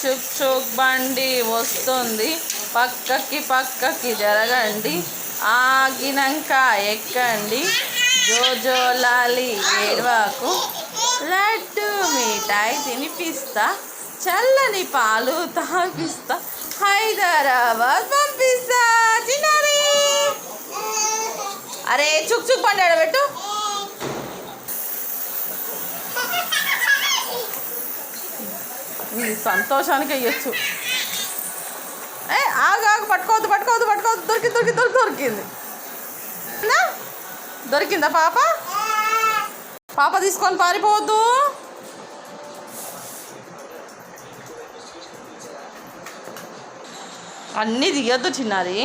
చుక్ చుక్ బండి వస్తుంది, పక్కకి జరగండి, ఆగినాక ఎక్కండి, జోజోలాలి ఏడ్వాకు, లడ్డు మిఠాయి తినిపిస్తా, చల్లని పాలు తాగిస్తా, హైదరాబాద్ పంపిస్తా చిన్నారి. అరే చుక్ చుక్ బండి ఆడబెట్టు. సంతోషానికి అయ్యొచ్చు. ఆగు పట్టుకోవద్దు. దొరికింది. దొరికిందా పాప తీసుకొని పారిపోవద్దు. అన్నీ దిగద్దు చిన్నారి.